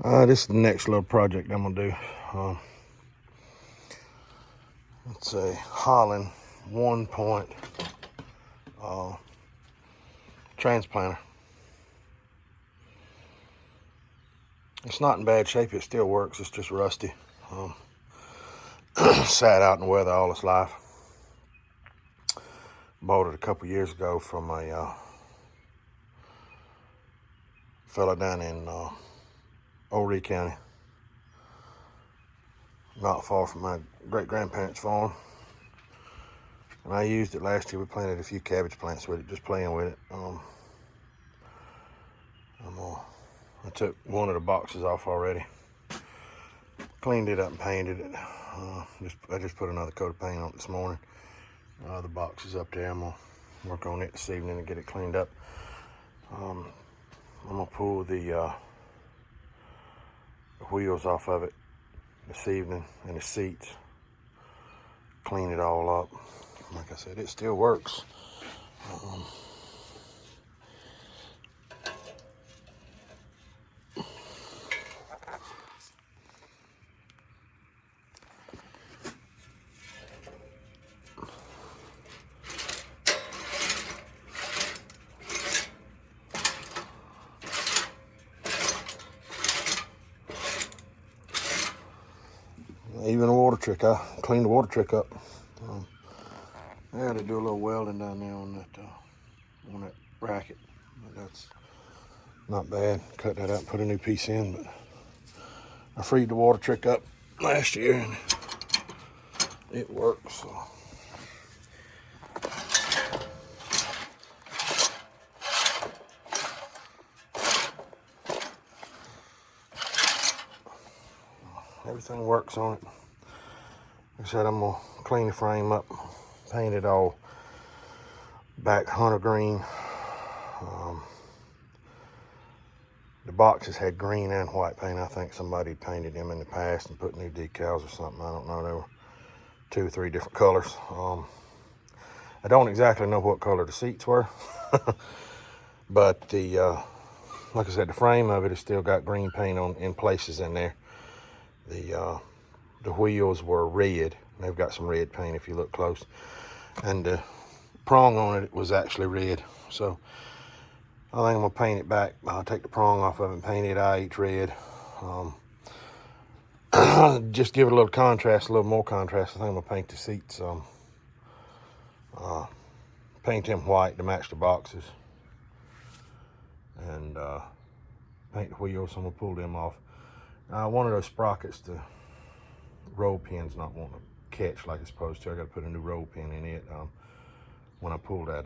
This is the next little project I'm gonna do. It's a Holland 1-point transplanter. It's not in bad shape. It still works. It's just rusty. Sat out in the weather all its life. Bought it a couple years ago from a fella down in Horry County, not far from my great-grandparents' farm. And I used it last year. We planted a few cabbage plants with it, just playing with it. I took one of the boxes off already, cleaned it up and painted it. I just put another coat of paint on it this morning. The box is up there. I'm gonna work on it this evening and get it cleaned up. I'm gonna pull the wheels off of it this evening and the seats, clean it all up. Like I said, it still works. Even a water trick, I cleaned the water trick up. I had to do a little welding down there on that bracket, but that's not bad. Cut that out and put a new piece in, but I freed the water trick up last year and it works. So. Everything works on it. Like I said, I'm gonna clean the frame up, paint it all back hunter green. The boxes had green and white paint. I think somebody painted them in the past and put new decals or something. I don't know. There were 2 or 3 different colors. I don't exactly know what color the seats were, but like I said, the frame of it has still got green paint in places in there. The wheels were red. They've got some red paint if you look close, and the prong on it was actually red. So I think I'm gonna paint it back. I'll take the prong off of it and paint it IH red. Just give it a little contrast, a little more contrast. I think I'm gonna paint the seats, paint them white to match the boxes, and paint the wheels. So I'm gonna pull them off. One of those sprockets, the roll pin's not wanting to catch like it's supposed to. I got to put a new roll pin in it when I pull the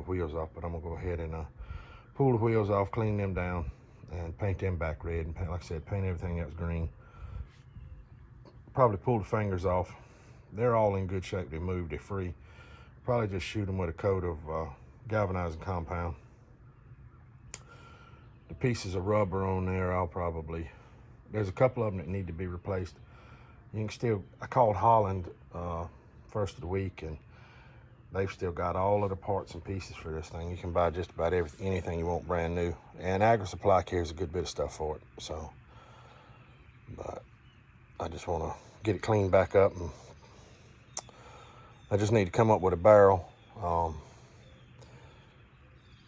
wheels off. But I'm gonna go ahead and pull the wheels off, clean them down, and paint them back red. And like I said, paint everything else green. Probably pull the fingers off. They're all in good shape. They moved. They're free. Probably just shoot them with a coat of galvanizing compound. The pieces of rubber on there, there's a couple of them that need to be replaced. I called Holland first of the week, and they've still got all of the parts and pieces for this thing. You can buy just about anything you want brand new. And Agri Supply carries a good bit of stuff for it. So, but I just want to get it cleaned back up, and I just need to come up with a barrel.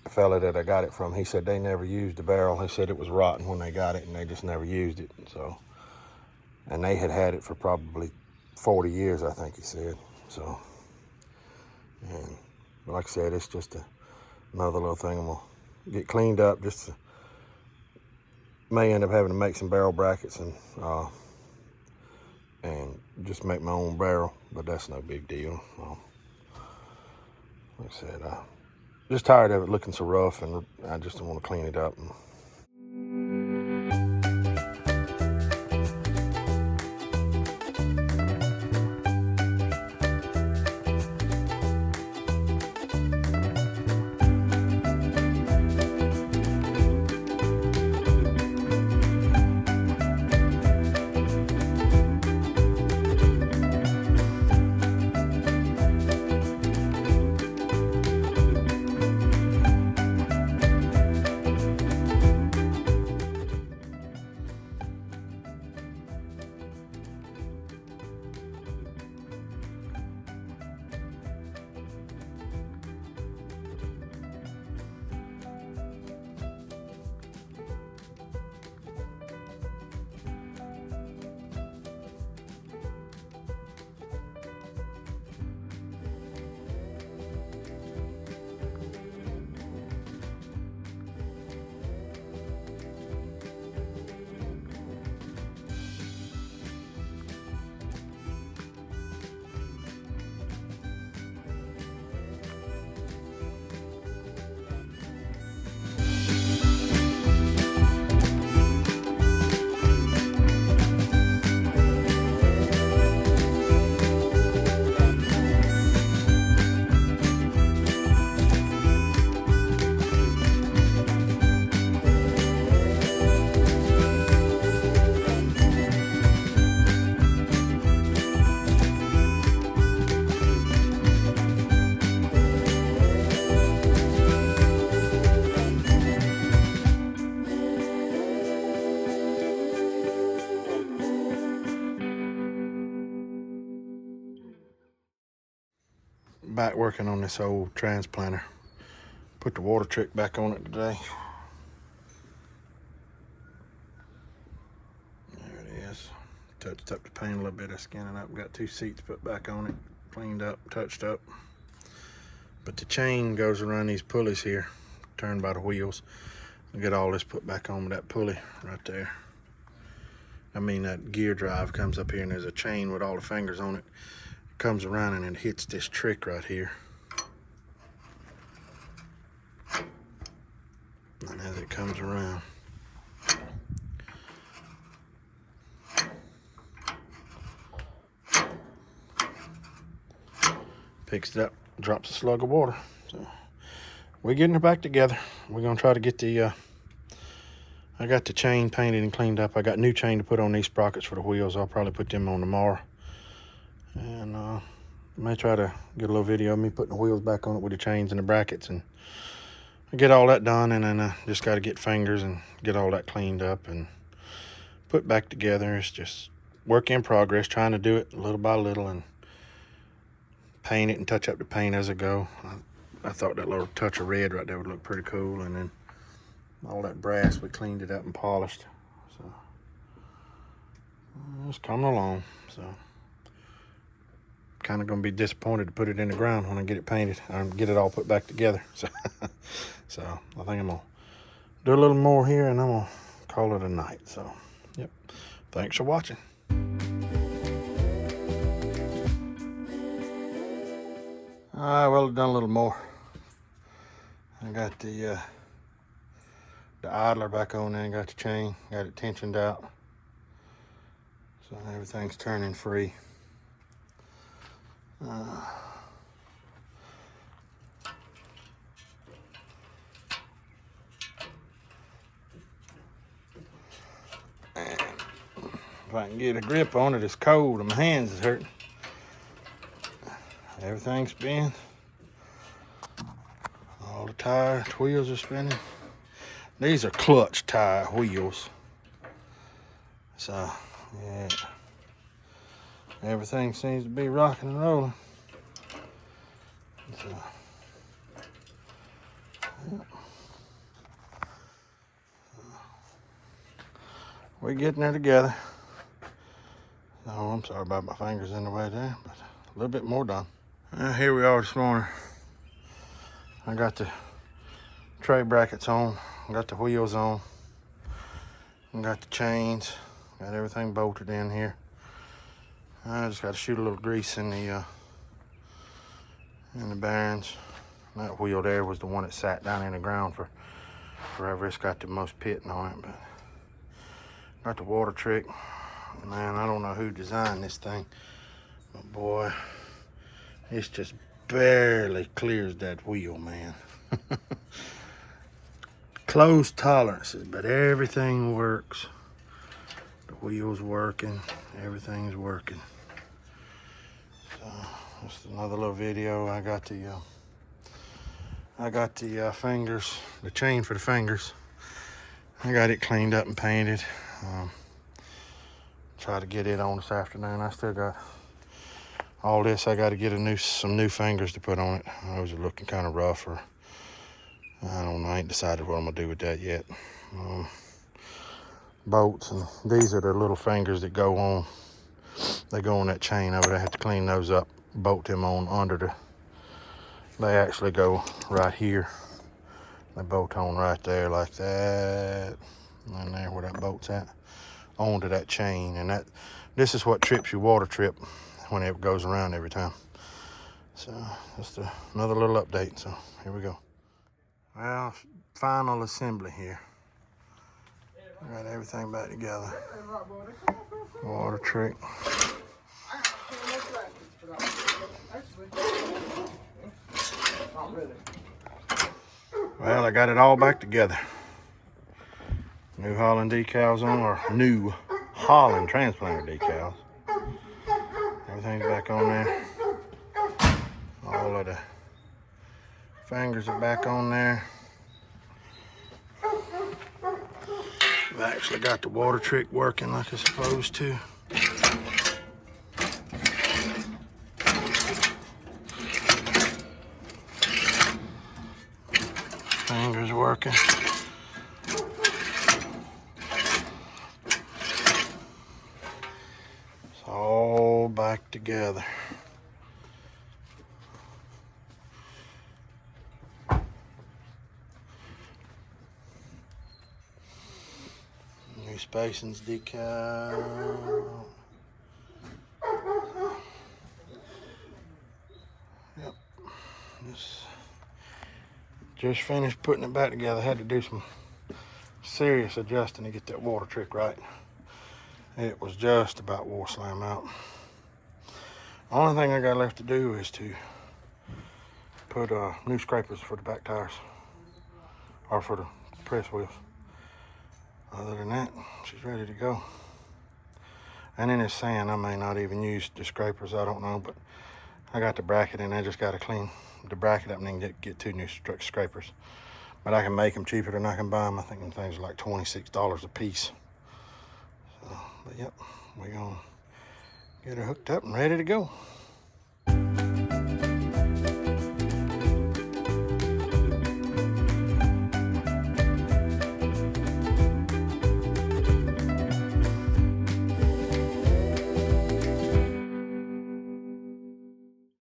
The fella that I got it from, he said they never used the barrel. He said it was rotten when they got it, and they just never used it. So, and they had it for probably 40 years, I think he said. So, but like I said, it's just another little thing I'm gonna get cleaned up. May end up having to make some barrel brackets and just make my own barrel, but that's no big deal. Like I said, just tired of it looking so rough, and I just want to clean it up. back working on this old transplanter. Put the water trick back on it today. There it is. Touched up the paint a little bit. I skinned it up. Got 2 seats put back on it. Cleaned up, touched up. But the chain goes around these pulleys here, turned by the wheels. I'll get all this put back on with that pulley right there. I mean, that gear drive comes up here and there's a chain with all the fingers on it. It comes around and it hits this trick right here. And as it comes around, picks it up, drops a slug of water. So we're getting it back together. We're gonna try to get the I got the chain painted and cleaned up. I got new chain to put on these sprockets for the wheels. I'll probably put them on tomorrow. And I may try to get a little video of me putting the wheels back on it with the chains and the brackets, and get all that done. And then I just got to get fingers and get all that cleaned up and put back together. It's just work in progress, trying to do it little by little and paint it and touch up the paint as I go. I thought that little touch of red right there would look pretty cool, and then all that brass, we cleaned it up and polished. So it's coming along. So kind of gonna be disappointed to put it in the ground when I get it painted and get it all put back together. So so I think I'm gonna do a little more here and I'm gonna call it a night. So yep, thanks for watching. Well, I've done a little more. I got the idler back on there, got the chain, got it tensioned out. So everything's turning free. And if I can get a grip on it, it's cold and my hands is hurting. Everything's spinning. All the tire wheels are spinning. These are clutch tire wheels. So, yeah. Everything seems to be rocking and rolling. So, yeah. We're getting there together. So, I'm sorry about my fingers in the way there, but a little bit more done. Here we are this morning. I got the tray brackets on, got the wheels on, and got the chains, got everything bolted in here. I just got to shoot a little grease in the bearings. That wheel there was the one that sat down in the ground for forever. It's got the most pitting on it, but got the water trick. Man, I don't know who designed this thing, but boy, it's just barely clears that wheel, man. Close tolerances, but everything works. The wheel's working, everything's working. So just another little video. I got the fingers, the chain for the fingers. I got it cleaned up and painted. Try to get it on this afternoon. I still got all this. I got to get some new fingers to put on it. Those are looking kind of rough, or I don't know. I ain't decided what I'm gonna do with that yet. Bolts, and these are the little fingers that go on. They go on that chain. I would have to clean those up, bolt them on under the. They actually go right here. They bolt on right there like that, and there where that bolt's at, onto that chain. And this is what trips your water trip when it goes around every time. So just another little update. So here we go. Well, final assembly here. Got everything back together. Water trick. Well, I got it all back together. New Holland decals on, or new Holland transplanter decals. Everything's back on there. All of the fingers are back on there. I've actually got the water trick working like it's supposed to. Fingers working. It's all back together. New spacing's decal. Yep. Just finished putting it back together. Had to do some serious adjusting to get that water trick right. It was just about wore slam out. Only thing I got left to do is to put new scrapers for the back tires, or for the press wheels. Other than that, she's ready to go. And in this sand, I may not even use the scrapers, I don't know, but I got the bracket and I just got to clean the bracket up and then get 2 new scrapers. But I can make them cheaper than I can buy them. I think them things are like $26 a piece. So, but yep, we're gonna get her hooked up and ready to go.